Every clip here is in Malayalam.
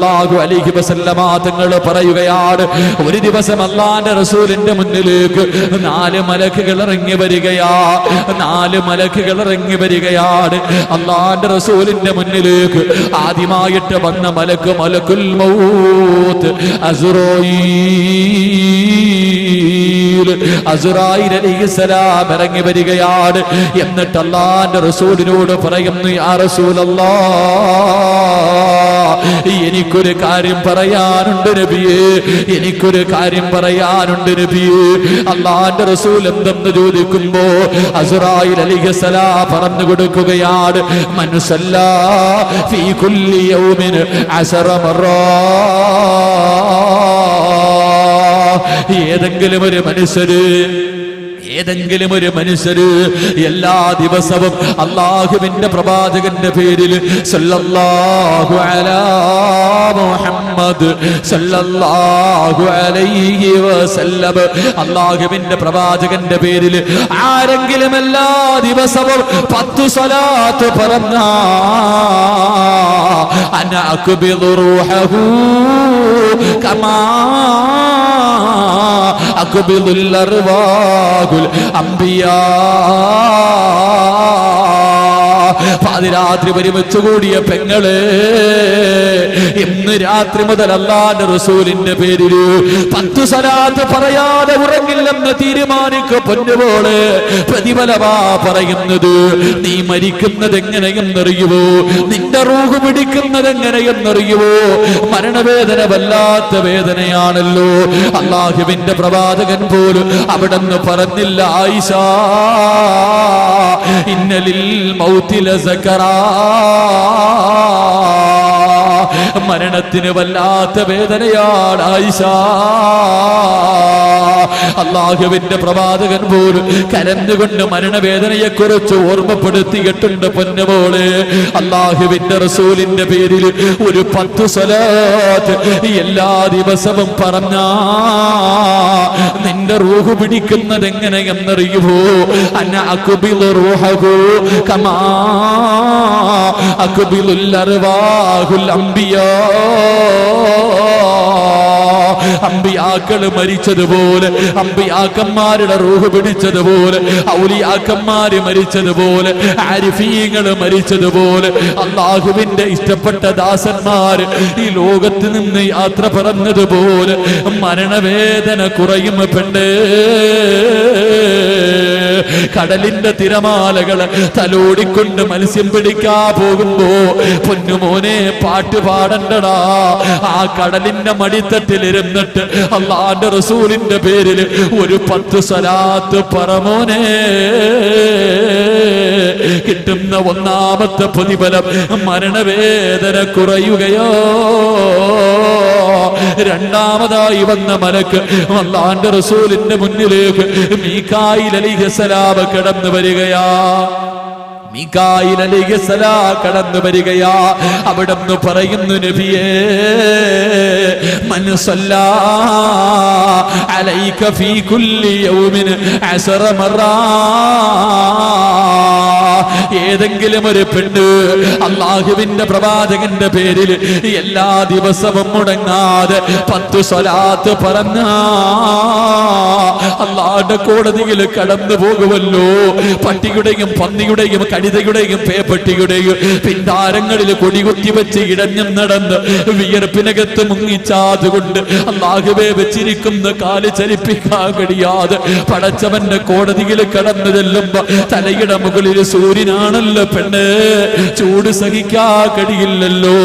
സല്ലല്ലാഹു അലൈഹി വസല്ലമ തങ്ങൾ പറയുകയാണ്, ഒരു ദിവസം അല്ലാഹുവിന്റെ റസൂലിന്റെ മുന്നിലേക്ക് 4 മലക്കുകൾ ഇറങ്ങി വരികയാ. 4 മലക്കുകൾ ഇറങ്ങി വരികയാണ് അല്ലാഹുവിന്റെ റസൂലിന്റെ മുന്നിലേക്ക്. ആദ്യമായിട്ട് വന്ന മലക്ക് മലക്കുൽ മൗത്ത് അസ്റായീൽ അലൈഹിസ്സലാം ഇറങ്ങി വരികയാണ്. എന്നിട്ട് അല്ലാഹുവിന്റെ റസൂലിനോട് പറയുന്നു, യാ റസൂലല്ലാഹ്, എനിക്കൊരു കാര്യം പറയാനുണ്ട് നബിയേ, എനിക്കൊരു കാര്യം പറയാനുണ്ട് നബിയേ. അല്ലാഹുവിന്റെ റസൂൽ എന്തെന്ന് ചോദിക്കുമ്പോ അസ്റായീൽ അലൈഹിസ്സലാം പറഞ്ഞു കൊടുക്കുകയാണ്, മൻ സല്ലാ ഫീ കുല്ലി യൗമിൻ 10 മറ. ഏതെങ്കിലും ഒരു മനുഷ്യര് എല്ലാ ദിവസവും അല്ലാഹുവിന്റെ പ്രവാചകന്റെ പേരിൽ സല്ലല്ലാഹു അലാ മുഹമ്മദ് സല്ലല്ലാഹു അലൈഹി വസല്ലം, അല്ലാഹുവിന്റെ പ്രവാചകന്റെ പേരിൽ ആരെങ്കിലും എല്ലാ ദിവസവും 10 സ്വലാത്ത് പറഞ്ഞാ അന അക്ബിദു റൂഹഹു കമാ അക്ബിദുൽ അർവാഹുൽ അംബിയാ. പാതിരാത്രി ഒരുമിച്ച് കൂടിയ പെങ്ങളെ, ഇന്ന് രാത്രി മുതൽ അല്ലാഹുവിന്റെ റസൂലിന്റെ പേരിൽ 10 സ്വലാത്ത് പറയാതെ ഉറങ്ങില്ലെന്ന് തീരുമാനിക്കുക പൊന്നുപോലെ. പ്രതിഫലമാ പറയുന്നത്. നീ മരിക്കുന്നത് എങ്ങനെയെന്നറിയുവോ? നിന്റെ റൂഹ് പിടിക്കുന്നത് എങ്ങനെയെന്നറിയുവോ? മരണവേദന വല്ലാത്ത വേദനയാണല്ലോ. അല്ലാഹുവിന്റെ പ്രവാചകൻ പോലും അവിടെന്ന് പറഞ്ഞില്ല, ആയിഷ ഇന്നലിൽ മൗതി ലസകറാ, മരണത്തിന് വല്ലാത്ത വേദനയാണ് ആയിഷ. അല്ലാഹുവിന്റെ പ്രവാചകൻ പോലും കരഞ്ഞുകൊണ്ട് മരണവേദനയെ കുറിച്ച് ഓർമ്മപ്പെടുത്തിയിട്ടുണ്ട് പൊന്നുമോളെ. അല്ലാഹുവിന്റെ റസൂലിന്റെ പേരിൽ ഒരു 10 സ്വലാത്ത് എല്ലാ ദിവസവും പറഞ്ഞാ നിന്റെ റൂഹ് പിടിക്കുന്നത് എങ്ങനെയെന്നറിയുമോ? അന അക്ബിദു റൂഹഹു കമാ അക്ബിദുൽ അർവാഹുൽ അംബിയാ. അമ്പിയാക്കൾ മരിച്ചതുപോലെ, അമ്പിയാക്കന്മാരുടെ റൂഹ് പിടിച്ചതുപോലെ, ഔലിയാക്കന്മാര് മരിച്ചതുപോലെ, ആരിഫീങ്ങൾ മരിച്ചതുപോലെ, അല്ലാഹുവിന്റെ ഇഷ്ടപ്പെട്ട ദാസന്മാര് ഈ ലോകത്ത് നിന്ന് യാത്ര പറഞ്ഞതുപോലെ മരണവേദന കുറയും പെണ്ണേ. കടലിന്റെ തിരമാലകള് തലോടിക്കൊണ്ട് മത്സ്യം പിടിക്കാ പോകുമ്പോ പൊന്നുമോനെ പാട്ട് പാടണ്ടടാ. ആ കടലിന്റെ മടിത്തട്ടിലിരുന്നിട്ട് അല്ലാഹുവിന്റെ റസൂലിന്റെ പേരിൽ ഒരു 10 സ്വലാത്ത് പറമോനെ. കിട്ടുന്ന ഒന്നാമത്തെ പ്രതിഫലം മരണവേദന കുറയുകയോ. രണ്ടാമതായി വന്ന മലക്ക് അല്ലാഹുവിന്റെ റസൂലിന്റെ മുന്നിലേക്ക് മീകായിൽ അലൈഹിസ്സലാം കടന്നു വരികയാ. മീകായിൽ അലൈഹിസ്സലാം കടന്നു വരികയാ. അവിടെന്ന് പറയുന്നു, നബിയേ മൻ സല്ലാ അലൈക ഫീ കുല്ലി യൗമിൻ 10 മറ. ഏതെങ്കിലും ഒരു പെണ്ണ് അല്ലാഹുവിന്റെ പ്രവാചകന്റെ പേരിൽ എല്ലാ ദിവസവും മുടങ്ങാതെ 10 സ്വലാത്ത് പറഞ്ഞാ അല്ലാഹുവിന്റെ കോടതിയിൽ കടന്നു പോകുമല്ലോ. പട്ടിയുടെയും പന്നിയുടെയും കഴുതയുടെയും പേപ്പട്ടിയുടെയും പിന്താരങ്ങളിൽ കൊടികുത്തി വെച്ച് ഇടഞ്ഞും നടന്ന് വിയർപ്പിനകത്ത് മുങ്ങിച്ചാതുകൊണ്ട് അല്ലാഹുവേ വെച്ചിരിക്കുന്ന കാല് ചലിപ്പിക്കാൻ കഴിയാതെ പടച്ചവന്റെ കോടതിയിൽ കടന്നു ചെല്ലുമ്പോ തലയുടെ മുകളിൽ സൂര്യനാണല്ലോ പെണ്ണ്, ചൂട് സഹിക്കാ കഴിയില്ലല്ലോ.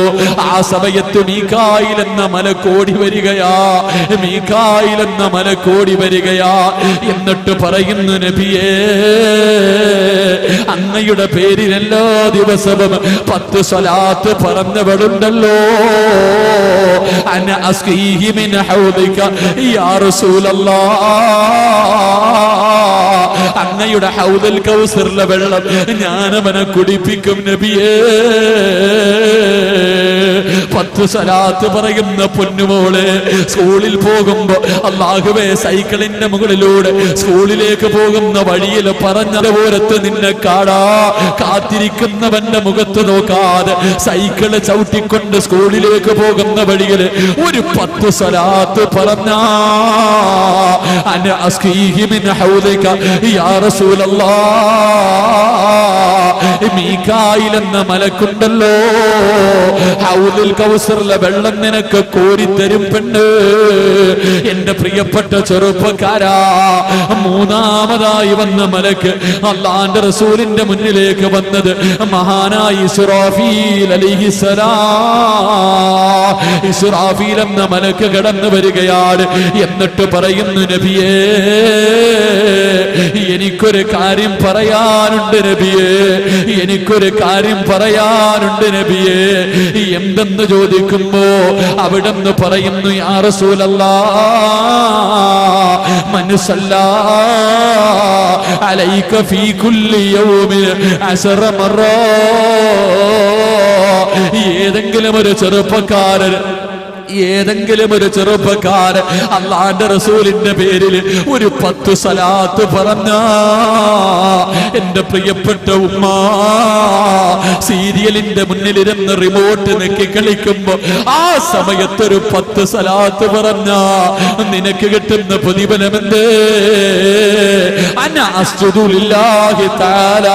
ആ സമയത്ത് മീകായിൽ എന്ന മലക്കോടി വരികയാ, മീകായിൽ എന്ന മലക്കോടി വരികയാ. എന്നിട്ട് പറയുന്നു, നബിയേ അങ്ങയുടെ പേരിൽ എല്ലാ ദിവസവും 10 സ്വലാത്ത് പറഞ്ഞവളുണ്ടല്ലോ. അന അസ്ഖീഹി മിൻ ഹൗദിക യാ റസൂലല്ലാഹ്. അങ്ങയുടെ ഹൗദുൽ കൗസറിലെ വെള്ളം ഞാൻ അവനെ കുടിപ്പിക്കും നബിയേ. 10 സ്വലാത്ത് പറയുന്ന പൊന്നുമോളെ സ്കൂളിൽ പോകുമ്പോ അല്ലാഹുവേ സൈക്കിളിന്റെ മുകളിലൂടെ സ്കൂളിലേക്ക് പോകുന്ന വഴിയിൽ പറഞ്ഞതുപോലത്ത് നിന്നെ കാത്തിരിക്കുന്നവന്റെ മുഖത്ത് നോക്കാതെ സൈക്കിള് ചവിട്ടിക്കൊണ്ട് സ്കൂളിലേക്ക് പോകുന്ന വഴിയിൽ ഒരു 10 സ്വലാത്ത് പറഞ്ഞാ അന അസ്ഖീഹി മിൻ ഹൗദിക യാ റസൂലല്ലാഹ്. മീകായിൽ എന്ന മലക്കുണ്ടല്ലോ, ഹൗദുൽ കൗസറിലെ വെള്ളം നിനക്ക് കോരിത്തരും പെണ്ണ്. എന്റെ പ്രിയപ്പെട്ട ചെറുപ്പക്കാരാ, മൂന്നാമതായി വന്ന മലക്ക് അല്ലാഹുവിന്റെ റസൂലിന്റെ മുന്നിലേക്ക് വന്നത് മഹാനായ ഇസ്രാഫീൽ അലൈഹിസ്സലാം. ഇസ്രാഫീൽ എന്ന മലക്ക് കടന്നു വരികയാണ്. എന്നിട്ട് പറയുന്നു, നബിയേ എനിക്കൊരു കാര്യം പറയാനുണ്ട് നബിയേ, എനിക്കൊരു കാര്യം പറയാനുണ്ട് നബിയേ. എന്തെന്ന് ചോദിക്കുമ്പോ അവിടെന്ന് പറയുന്നു, യാ റസൂലല്ലാഹ് മൻ സല്ലാ അലൈക ഫീ കുല്ലി യൗമിൻ 10 മറ. ഏതെങ്കിലും ഒരു ചെറുപ്പക്കാരൻ അല്ലാഹുവിന്റെ റസൂലിന്റെ പേരിൽ ഒരു 10 സ്വലാത്ത് പറഞ്ഞ എന്റെ പ്രിയപ്പെട്ട ഉമ്മ സീരിയലിന്റെ മുന്നിലിരുന്ന് റിമോട്ട് നെക്കി കളിക്കുമ്പോ ആ സമയത്തൊരു 10 സ്വലാത്ത് പറഞ്ഞ നിനക്ക് കിട്ടുന്ന പ്രതിഫലമെന്തേ? അന അസ്ജുദു ലില്ലാഹി തആല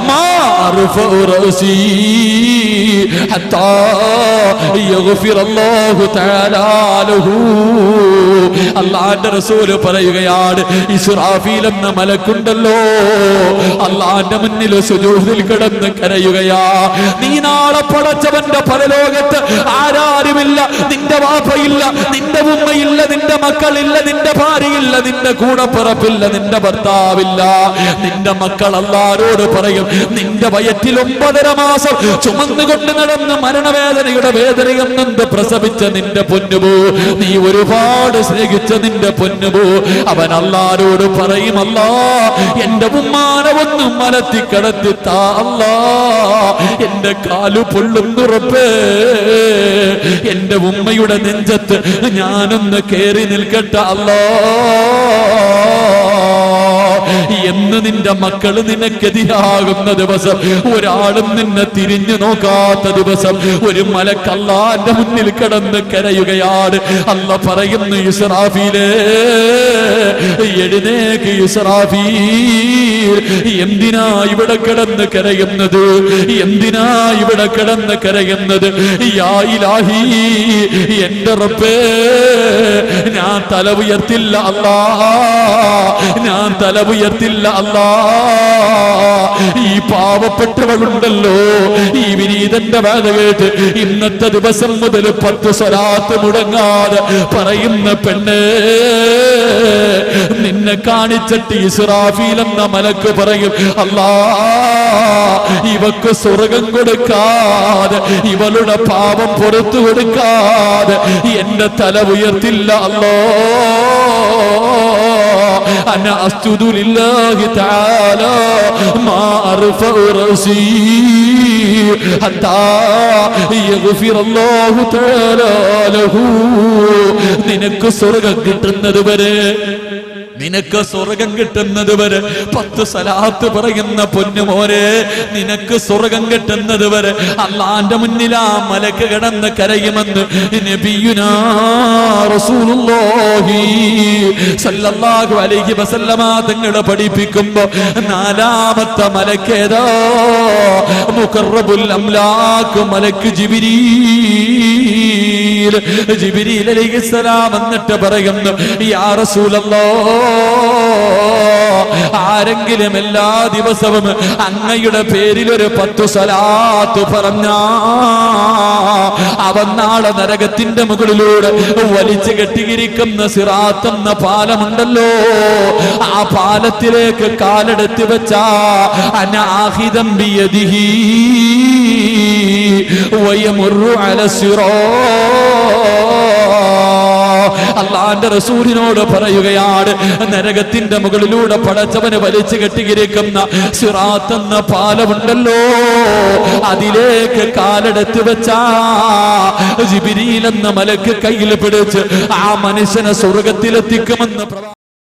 മാ അർഫഉ റഅസി ഹത്താ യഗ്ഫിറല്ലാഹു തആല ലഹു. അല്ലാഹുവിന്റെ റസൂൽ പറയുകയാണ്, ഇസ്രാഫീൽ എന്ന മലക്കുണ്ടല്ലോ അല്ലാഹുവിന്റെ മുന്നിൽ സുജൂദിൽ കിടന്ന് കരയുകയാ. നീ നാളെ പടച്ചവന്റെ പരലോകത്ത് ആരാരുമില്ല, നിന്റെ വാപ്പയില്ല, നിന്റെ ഉമ്മയില്ല, നിന്റെ മക്കളില്ല, നിന്റെ ഭാര്യയില്ല, നിന്റെ കൂടപ്പിറപ്പില്ല, നിന്റെ ഭർത്താവില്ല. നിന്റെ മക്കൾ അല്ലാഹുവോട് പറയും, നിന്റെ വയറ്റിൽ 9.5 മാസം ചുമന്നുകൊണ്ട് നടന്ന് മരണവേദനയുടെ വേദനയും നൊന്ത് പ്രസവിച്ച നിന്റെ പൊന്നുപോ, നീ ഒരുപാട് സ്നേഹിച്ച നിന്റെ പൊന്നുപോ, അവൻ അല്ലാഹുവോട് പറയും, അല്ലാ എന്റെ ഉമ്മാനെ ഒന്നും മലത്തി കിടത്തിത്താ അല്ലാ, എന്റെ കാലു പൊള്ളുന്നുറപ്പേ, എന്റെ ഉമ്മയുടെ നെഞ്ചത്ത് ഞാനൊന്ന് കേറി നിൽക്കട്ടെ അല്ലാ എന്ന് നിന്റെ മക്കള് നിനക്കെതിരാകുന്ന ദിവസം, ഒരാളും നിന്നെ തിരിഞ്ഞു നോക്കാത്ത ദിവസം, ഒരു മലക്ക് അല്ലാഹുവിന്റെ മുന്നിൽ കിടന്ന് കരയുകയാണ്. അല്ലാഹ് പറയുന്നു, ഇസ്രാഫീലേ എഴുന്നേക്ക് ഇസ്രാഫീൽ, എന്തിനാ ഇവിടെ കിടന്ന് കരയുന്നത്? എന്തിനാ ഇവിടെ കിടന്ന് കരയുന്നത്? യാ ഇലാഹി, എന്റെ റബ്ബേ ഞാൻ തല ഉയർത്തില്ല അല്ലാ, ഞാൻ തല ഉയർത്തില്ല അല്ലാ. ഈ പാവപ്പെട്ടവളുണ്ടല്ലോ, ഈ വിനീതന്റെ വേദ കേട്ട് ഇന്നത്തെ ദിവസം മുതൽ 10 സ്വലാത്ത് മുടങ്ങാതെ പറയുന്ന പെണ്ണ്, നിന്നെ കാണിച്ചിട്ട് ഇസ്രാഫീൽ എന്ന മലക്ക് പറയും, അല്ലാ ഇവക്ക് സ്വർഗം കൊടുക്കാതെ, ഇവളുടെ പാപം പുറത്തു കൊടുക്കാതെ എന്റെ തല ഉയർത്തില്ല അല്ലാ. أنا أسجد لله تعالى ما أرفع رأسي حتى يغفر الله تعالى له. നിനക്ക് സ്വർഗ്ഗം കിട്ടുന്നത് വരെ, നിനക്ക് സ്വർഗം കിട്ടുന്നത് വരെ 10 സ്വലാത്ത് പറയുന്ന പൊന്നുമോനെ, നിനക്ക് സ്വർഗം കിട്ടുന്നത് വരെ അല്ലാഹുവിന്റെ മുന്നിൽ ആ മലക്ക് കിടന്ന് കരയുമെന്ന് നബിയുനാ റസൂലുള്ളാഹി സല്ലല്ലാഹു അലൈഹി വസല്ലമ തങ്ങൾ പഠിപ്പിക്കുമ്പോൾ 4ാമത്തെ മലക്കേതാ? മുഖറബുൽ അംലാക്ക് മലക്ക് ജിബ്രീൽ. ജിബ്രീൽ അലൈഹിസ്സലാം എന്നിട്ട് പറയുന്നു, യാ റസൂലല്ലാഹ്, ആരെങ്കിലും എല്ലാ ദിവസവും അങ്ങയുടെ പേരിൽ ഒരു 10 സ്വലാത്ത് പറഞ്ഞ അവൻ നാളെ നരകത്തിന്റെ മുകളിലൂടെ വലിച്ചു കെട്ടിയിരിക്കുന്ന സിറാത്ത് എന്ന പാലമുണ്ടല്ലോ, ആ പാലത്തിലേക്ക് കാലെടുത്ത് വെച്ച അനാഹിദം ബിയദിഹി വയമുറു അല സിറാത്ത്, അള്ളാന്റെ റസൂലിനോട് പറയുകയാണ്, നരകത്തിന്റെ മുകളിലൂടെ പടച്ചവന് വലിച്ചു കെട്ടിയിരിക്കുന്ന സിറാത്ത് എന്ന പാലമുണ്ടല്ലോ, അതിലേക്ക് കാലെടുത്ത് വെച്ചാ ജിബ്രീൽ എന്ന മലക്ക് കയ്യിൽ പിടിച്ച് ആ മനുഷ്യനെ സ്വർഗത്തിലെത്തിക്കുമെന്ന്